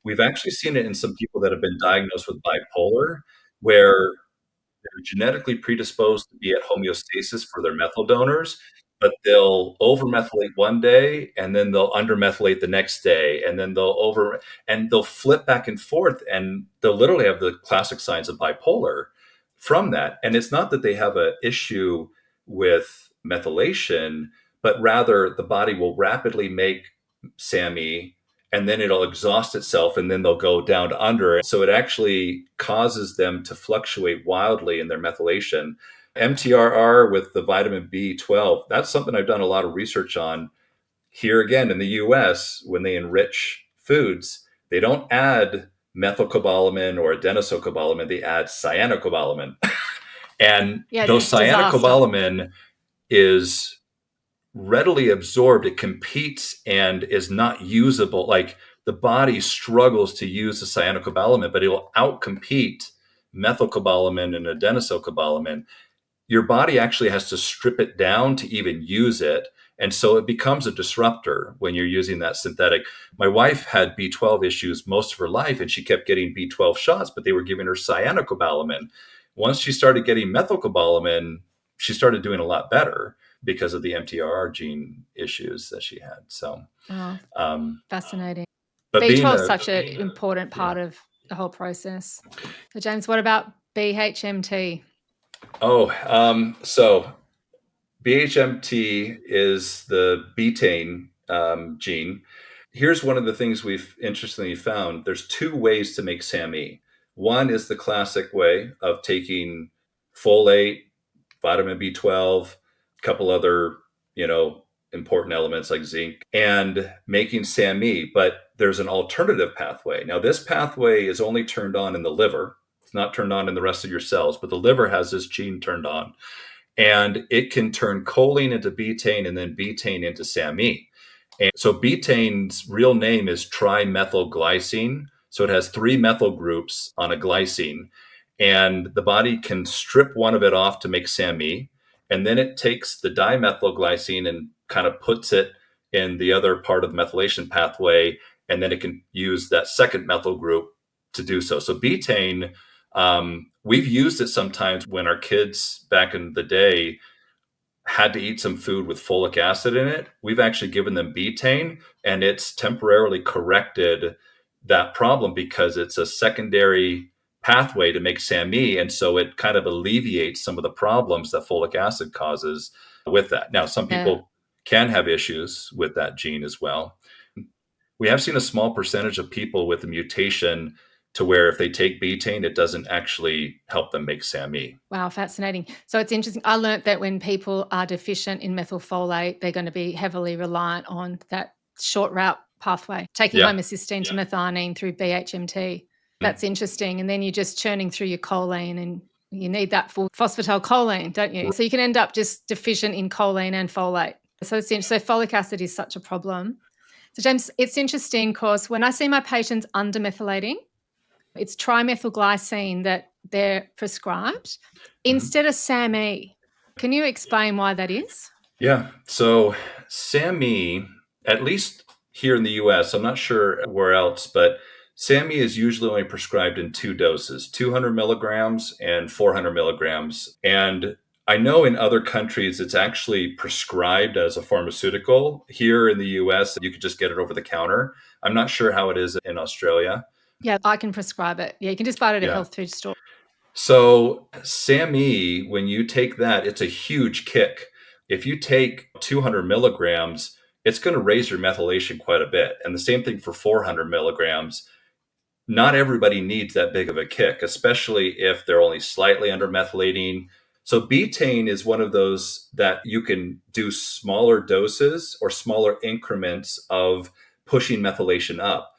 we've actually seen it in some people that have been diagnosed with bipolar, where they're genetically predisposed to be at homeostasis for their methyl donors, but they'll over-methylate one day, and then they'll under-methylate the next day, and then they'll flip back and forth, and they'll literally have the classic signs of bipolar from that. And it's not that they have an issue with methylation, but rather the body will rapidly make SAMe, and then it'll exhaust itself, and then they'll go down to under. So it actually causes them to fluctuate wildly in their methylation. MTRR with the vitamin B12, that's something I've done a lot of research on. Here again in the US, when they enrich foods, they don't add methylcobalamin or adenosocobalamin, they add cyanocobalamin. And those cyanocobalamin is readily absorbed. It competes and is not usable. Like the body struggles to use the cyanocobalamin, but it will outcompete methylcobalamin and adenosocobalamin. Your body actually has to strip it down to even use it. And so it becomes a disruptor when you're using that synthetic. My wife had B12 issues most of her life, and she kept getting B12 shots, but they were giving her cyanocobalamin. Once she started getting methylcobalamin, she started doing a lot better because of the MTRR gene issues that she had. So, fascinating. But B12 is such an important part of the whole process. So, James, what about BHMT? So BHMT is the betaine gene. Here's one of the things we've interestingly found. There's two ways to make SAMe. One is the classic way of taking folate, vitamin B12, a couple other, important elements like zinc, and making SAMe. But there's an alternative pathway. Now, this pathway is only turned on in the liver. It's not turned on in the rest of your cells, but the liver has this gene turned on. And it can turn choline into betaine and then betaine into SAMe. And so betaine's real name is trimethylglycine. So it has 3 methyl groups on a glycine. And the body can strip one of it off to make SAMe. And then it takes the dimethylglycine and kind of puts it in the other part of the methylation pathway. And then it can use that second methyl group to do so. So betaine, we've used it sometimes when our kids back in the day had to eat some food with folic acid in it. We've actually given them betaine, and it's temporarily corrected that problem because it's a secondary pathway to make SAMe. And so it kind of alleviates some of the problems that folic acid causes with that. Now, some people can have issues with that gene as well. We have seen a small percentage of people with a mutation to where if they take betaine, it doesn't actually help them make SAMe. Wow, fascinating. So it's interesting. I learned that when people are deficient in methylfolate, they're going to be heavily reliant on that short route pathway, taking homocysteine to methionine through BHMT. That's interesting. And then you're just churning through your choline, and you need that full phosphatidylcholine, don't you? So you can end up just deficient in choline and folate. So folic acid is such a problem. So James, it's interesting because when I see my patients under-methylating, it's trimethylglycine that they're prescribed instead of SAMe. Can you explain why that is? Yeah. So SAMe, at least here in the US, I'm not sure where else, but SAMe is usually only prescribed in 2 doses, 200 milligrams and 400 milligrams. And I know in other countries, it's actually prescribed as a pharmaceutical. Here in the US, you could just get it over the counter. I'm not sure how it is in Australia. Yeah, I can prescribe it. Yeah, you can just buy it at a health food store. So SAMe, when you take that, it's a huge kick. If you take 200 milligrams, it's going to raise your methylation quite a bit. And the same thing for 400 milligrams. Not everybody needs that big of a kick, especially if they're only slightly under methylating. So betaine is one of those that you can do smaller doses or smaller increments of pushing methylation up.